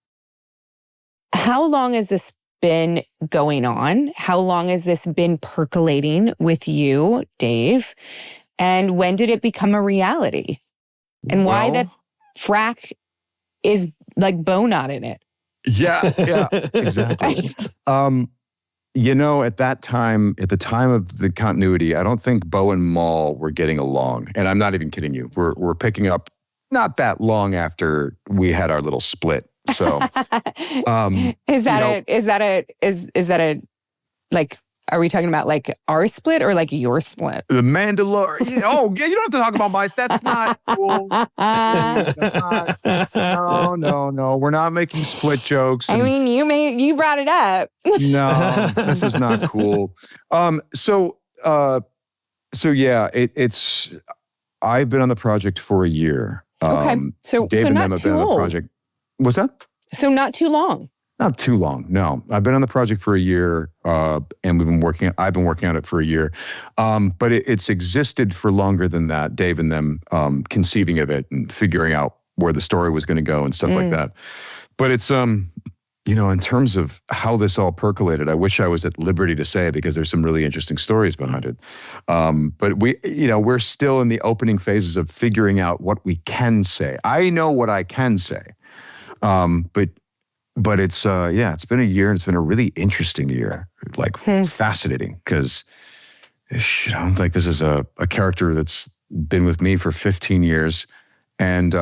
how long has this been going on? How long has this been percolating with you, Dave? And when did it become a reality? And why that frack is like Bo not in it? Yeah, exactly. At that time, at the time of the continuity, I don't think Bo and Maul were getting along. And I'm not even kidding you. We're picking up not that long after we had our little split. So is that are we talking about like our split or like your split? The Mandalorian. Oh, yeah, you don't have to talk about my. That's not cool. No. We're not making split jokes. I mean, you brought it up. No, this is not cool. So yeah, it's. I've been on the project for a year. Okay, so Dave and them have been on the project. What's that? So not too long. Not too long, no. I've been on the project for a year, and I've been working on it for a year. But it's existed for longer than that, Dave and them conceiving of it and figuring out where the story was going to go and stuff like that. But it's, in terms of how this all percolated, I wish I was at liberty to say it because there's some really interesting stories behind it. But we're still in the opening phases of figuring out what we can say. I know what I can say, But it's, it's been a year and it's been a really interesting year, like fascinating because, like this is a character that's been with me for 15 years and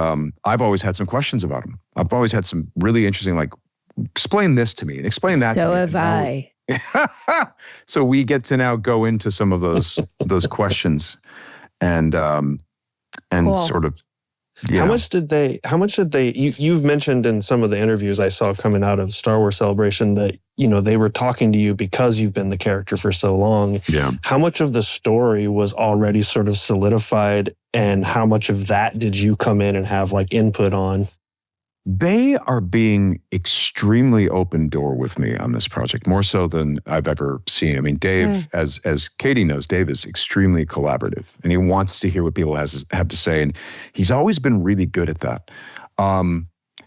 I've always had some questions about him. I've always had some really interesting, like, explain this to me and explain that to me. So have I. So we get to now go into some of those questions and cool. Sort of, How much did they, you've mentioned in some of the interviews I saw coming out of Star Wars Celebration that, they were talking to you because you've been the character for so long. Yeah. How much of the story was already sort of solidified and how much of that did you come in and have like input on? They are being extremely open door with me on this project, more so than I've ever seen. I mean, Dave, as Katee knows, Dave is extremely collaborative and he wants to hear what people have to say. And he's always been really good at that.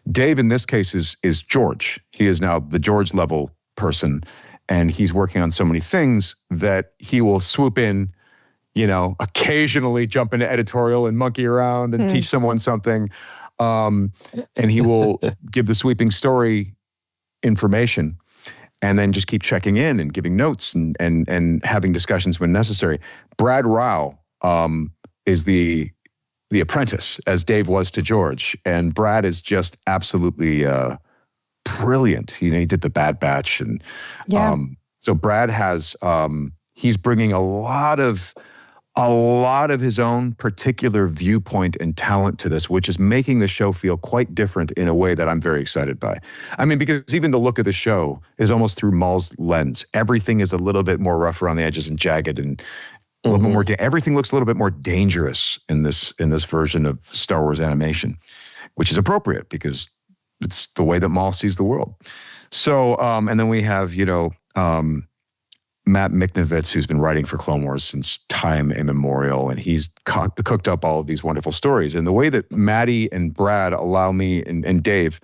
Dave, in this case, is George. He is now the George level person. And he's working on so many things that he will swoop in occasionally jump into editorial and monkey around and teach someone something. And he will give the sweeping story information and then just keep checking in and giving notes and having discussions when necessary. Brad Rao is the apprentice, as Dave was to George. And Brad is just absolutely brilliant. He did the Bad Batch. And so Brad has, he's bringing a lot of his own particular viewpoint and talent to this, which is making the show feel quite different in a way that I'm very excited by. I mean, because even the look of the show is almost through Maul's lens. Everything is a little bit more rough around the edges and jagged, and a little bit more. Everything looks a little bit more dangerous in this version of Star Wars animation, which is appropriate because it's the way that Maul sees the world. So, and then we have Matt Miknovitz, who's been writing for Clone Wars since time immemorial, and he's cooked up all of these wonderful stories. And the way that Maddie and Brad allow me and Dave,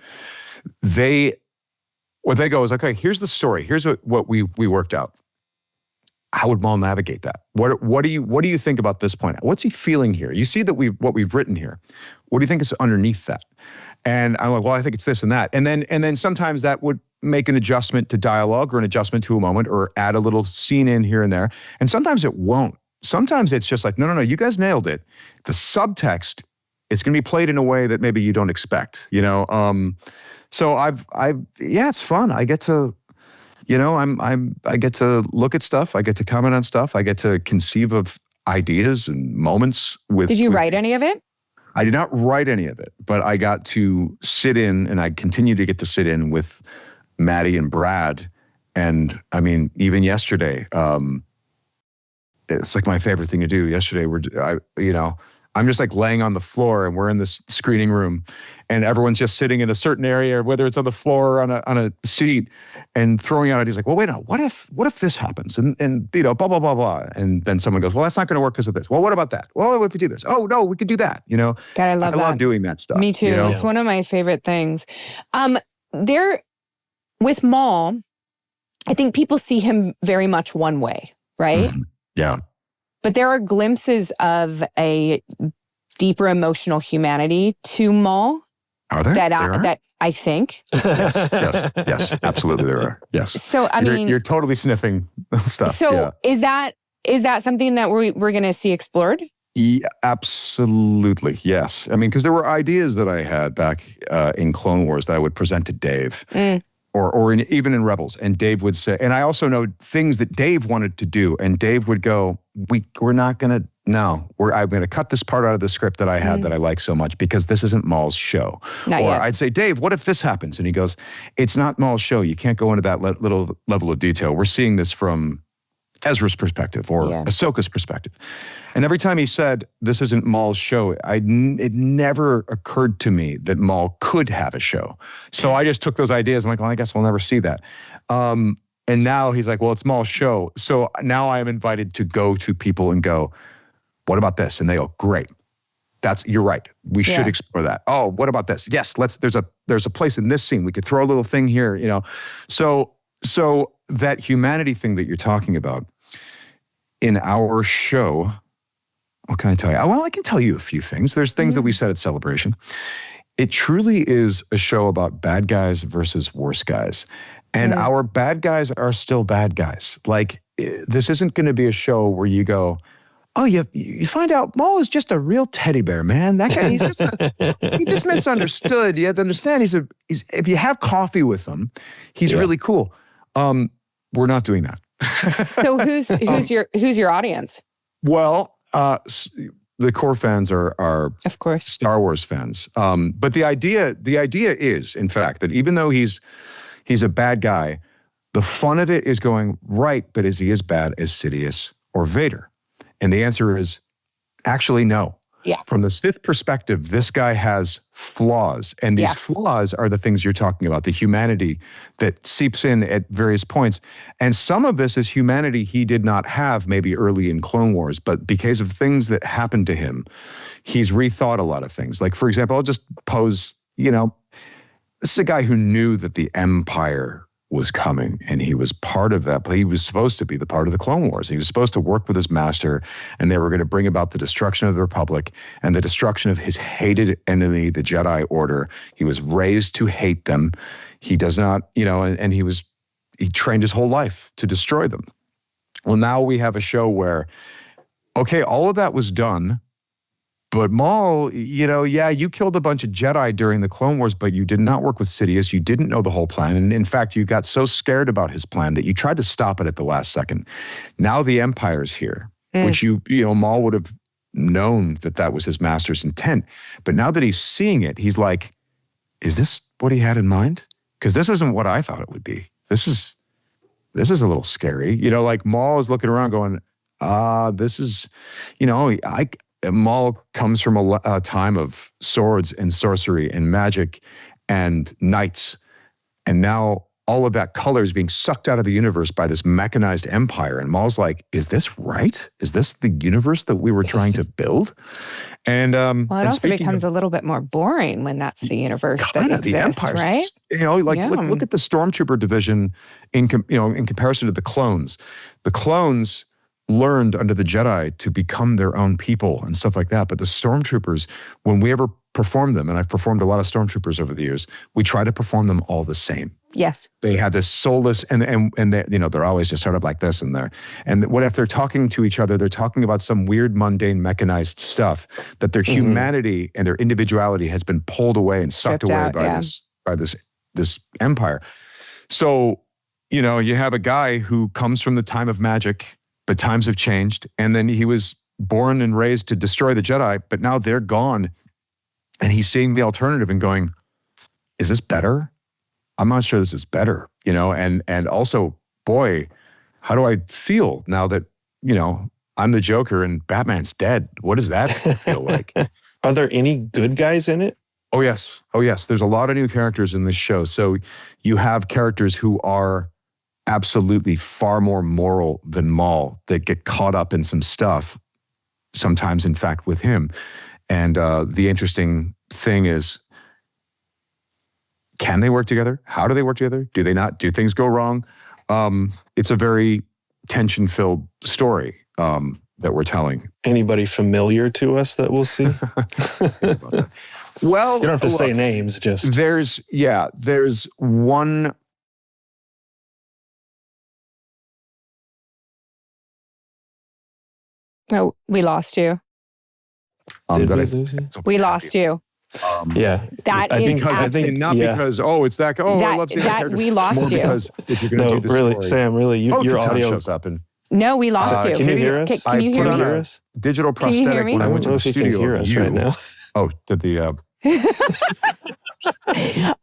what they go is, okay, here's the story. Here's what we worked out. How would Maul navigate that? What do you think about this point? What's he feeling here? You see that what we've written here. What do you think is underneath that? And I'm like, well, I think it's this and that. And then sometimes that would make an adjustment to dialogue or an adjustment to a moment or add a little scene in here and there. And sometimes it won't. Sometimes it's just like, no, you guys nailed it. The subtext, it's going to be played in a way that maybe you don't expect, So it's fun. I get to, I get to look at stuff. I get to comment on stuff. I get to conceive of ideas and moments with. Did you write any of it? I did not write any of it, but I got to sit in, and I continue to get to sit in with Maddie and Brad. And I mean, even yesterday, it's like my favorite thing to do. Yesterday, I'm just like laying on the floor, and we're in this screening room, and everyone's just sitting in a certain area, whether it's on the floor or on a seat, and throwing out ideas like, well, wait, no, what if this happens? And blah, blah, blah, blah. And then someone goes, well, that's not going to work because of this. Well, what about that? Well, what if we do this? Oh, no, we could do that. God, I love doing that stuff. Me too. It's one of my favorite things. With Maul, I think people see him very much one way, right? Mm-hmm. Yeah. But there are glimpses of a deeper emotional humanity to Maul. Are there? That I think. Yes, absolutely there are. Yes. So I mean, you're totally sniffing stuff. So is that something that we're going to see explored? Yeah, absolutely. Yes. I mean, because there were ideas that I had back in Clone Wars that I would present to Dave. Or even in Rebels. And Dave would say, and I also know things that Dave wanted to do. And Dave would go, we're not going to, no, I'm going to cut this part out of the script that I had that I like so much because this isn't Maul's show. Not yet. I'd say, Dave, what if this happens? And he goes, it's not Maul's show. You can't go into that little level of detail. We're seeing this from Ezra's perspective or Ahsoka's perspective. And every time he said, this isn't Maul's show, it never occurred to me that Maul could have a show. So I just took those ideas. I'm like, well, I guess we'll never see that. And now he's like, well, it's Maul's show. So now I am invited to go to people and go, what about this? And they go, great. You're right. We should explore that. Oh, what about this? Yes, there's a place in this scene. We could throw a little thing here, So that humanity thing that you're talking about in our show, what can I tell you? Well, I can tell you a few things. There's things that we said at Celebration. It truly is a show about bad guys versus worse guys. And our bad guys are still bad guys. Like, this isn't going to be a show where you go, oh, you find out Maul is just a real teddy bear, man. That guy, he just misunderstood. You have to understand, if you have coffee with him, he's really cool. We're not doing that. So who's your audience? Well, the core fans are of course Star Wars fans. But the idea is, in fact, that even though he's a bad guy, the fun of it is going, right, but is he as bad as Sidious or Vader? And the answer is actually no. Yeah. From the Sith perspective, this guy has flaws. And these flaws are the things you're talking about, the humanity that seeps in at various points. And some of this is humanity he did not have maybe early in Clone Wars, but because of things that happened to him, he's rethought a lot of things. Like, for example, I'll just pose, this is a guy who knew that the Empire was coming, and he was part of that. He was supposed to be the part of the Clone Wars. He was supposed to work with his master, and they were going to bring about the destruction of the Republic and the destruction of his hated enemy, the Jedi Order. He was raised to hate them. He does not, and he trained his whole life to destroy them. Well, now we have a show where, okay, all of that was done, but Maul, you killed a bunch of Jedi during the Clone Wars, but you did not work with Sidious. You didn't know the whole plan. And in fact, you got so scared about his plan that you tried to stop it at the last second. Now the Empire's here, which Maul would have known that was his master's intent. But now that he's seeing it, he's like, is this what he had in mind? Because this isn't what I thought it would be. This is a little scary. Like Maul is looking around going, this is, Maul comes from a time of swords and sorcery and magic and knights. And now all of that color is being sucked out of the universe by this mechanized empire. And Maul's like, is this right? Is this the universe that we were trying to build? And it also becomes a little bit more boring when that's the universe that exists, the empire, right? Look at the Stormtrooper division in comparison to the clones. The clones learned under the Jedi to become their own people and stuff like that. But the Stormtroopers, when we ever performed them, and I've performed a lot of Stormtroopers over the years, we try to perform them all the same. Yes. They have this soulless, and they, they're always just sort of like this, and what if they're talking to each other? They're talking about some weird, mundane, mechanized stuff that their humanity and their individuality has been pulled away and sucked away by this empire. So, you have a guy who comes from the time of magic, but times have changed, and then he was born and raised to destroy the Jedi, but now they're gone, and he's seeing the alternative and going, "Is this better? I'm not sure this is better." And also, boy, how do I feel now that I'm the Joker and Batman's dead? What does that feel like? Are there any good guys in it? Oh yes. There's a lot of new characters in this show. So you have characters who are absolutely far more moral than Maul that get caught up in some stuff, sometimes in fact with him. And the interesting thing is, can they work together? How do they work together? Do they not? Do things go wrong? It's a very tension-filled story that we're telling. Anybody familiar to us that we'll see? Well, you don't have to say names, just... There's one... Oh, we lost you. Did we lose you? We lost you. Yeah. That is because, it's that guy. I love seeing that we lost more you. Because if you're going to do this really, story, Sam, really, your Katana audio shows up and... No, we lost you. Can you hear us? Can you hear us? Digital prosthetic when I went to the studio. Can hear us right now. Oh, did the...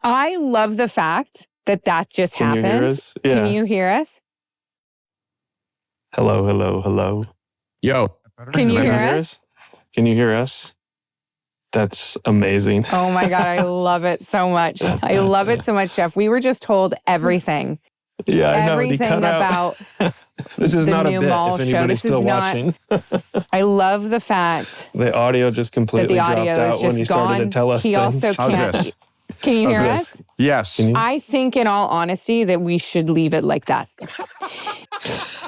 I love the fact that just happened. Can you hear us? Yeah. Can you hear us? Hello. Yo. Can you hear us? Can you hear us? That's amazing. Oh my God, I love it so much. I love it so much, Jeph. We were just told everything. Yeah, I know. Everything about this is the not a new bit Maul if show. anybody's This still is watching. I love the fact the audio just completely that the audio dropped out is when just he started gone. to tell us he things. also can't. Can you hear us? Yes. I think, in all honesty, that we should leave it like that.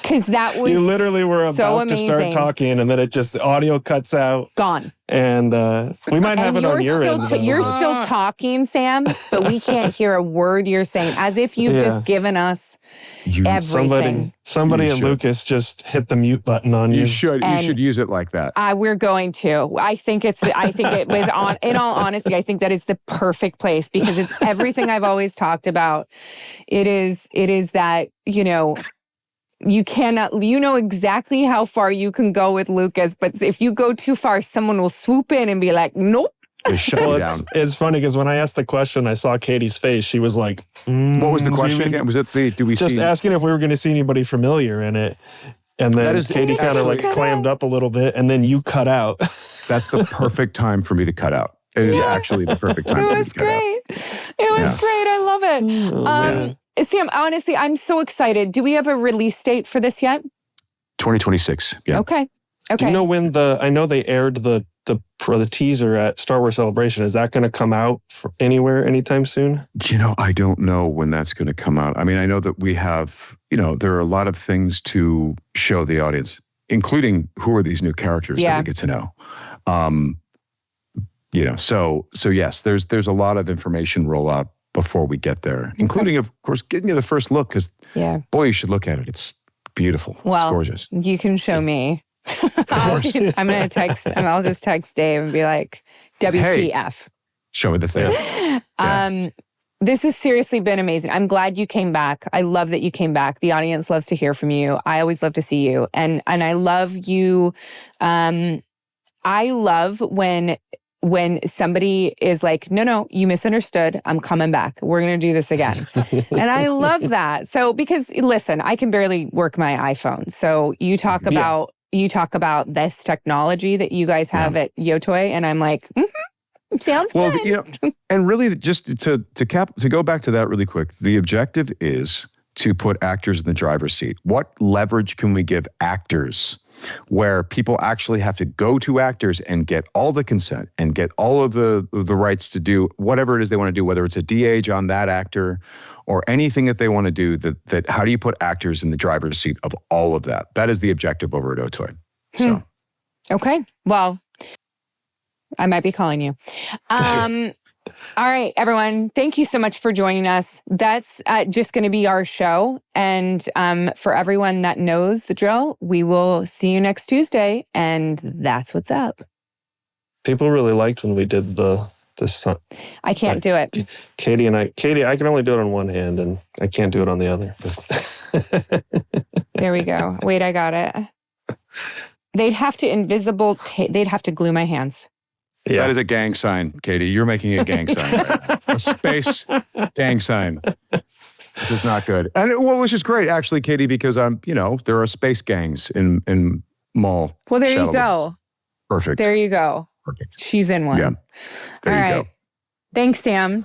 Because that was you literally were about to start talking, and then the audio cuts out. Gone. And we might have it on your end. You're still talking, Sam, but we can't hear a word you're saying, as if you've just given us everything. Somebody at Lucas just hit the mute button on you. You should use it like that. We're going to. I think it was on. In all honesty, I think that is the perfect place, because it's everything I've always talked about. It is that, you cannot, exactly how far you can go with Lucas, but if you go too far, someone will swoop in and be like, nope. They shut you down. It's funny because when I asked the question, I saw Katie's face. She was like, what was the question again? Was it asking if we were going to see anybody familiar in it. And then Katee kind of clammed up a little bit, and then you cut out. That's the perfect time for me to cut out. It is actually the perfect time for me to cut out. It was great. I love it. Sam, honestly, I'm so excited. Do we have a release date for this yet? 2026. Yeah. Okay. Do you know when I know they aired the the teaser at Star Wars Celebration, is that going to come out anywhere anytime soon? I don't know when that's going to come out. I mean, I know that we have, there are a lot of things to show the audience, including who are these new characters that we get to know. So yes, there's a lot of information rollout before we get there, including, of course, getting you the first look, because boy, you should look at it. It's beautiful. Well, it's gorgeous. You can show me. I'm going to text, and I'll just text Dave and be like, WTF. Show me the thing. This has seriously been amazing. I'm glad you came back. I love that you came back. The audience loves to hear from you. I always love to see you. And I love you. I love when somebody is like, no, you misunderstood. I'm coming back. We're going to do this again. And I love that. So, because listen, I can barely work my iPhone. So you talk about this technology that you guys have at Yotoy, and I'm like, sounds good. And really, just to go back to that really quick, the objective is to put actors in the driver's seat. What leverage can we give actors where people actually have to go to actors and get all the consent and get all of the rights to do whatever it is they want to do, whether it's a de-age on that actor or anything that they want to do, that how do you put actors in the driver's seat of all of that? That is the objective over at Otoy. So. Okay. Well, I might be calling you. All right, everyone. Thank you so much for joining us. That's just going to be our show. And for everyone that knows the drill, we will see you next Tuesday. And that's what's up. People really liked when we did the sun. I can't do it. Katee, I can only do it on one hand, and I can't do it on the other. There we go. Wait, I got it. They'd have to they'd have to glue my hands. Yeah. That is a gang sign, Katee. You're making a gang sign. Right? A space gang sign. This is not good. And which is great, actually, Katee, because there are space gangs in mall. Well, there you go. Perfect. There you go. Perfect. She's in one. Yeah. There you go. Thanks, Sam.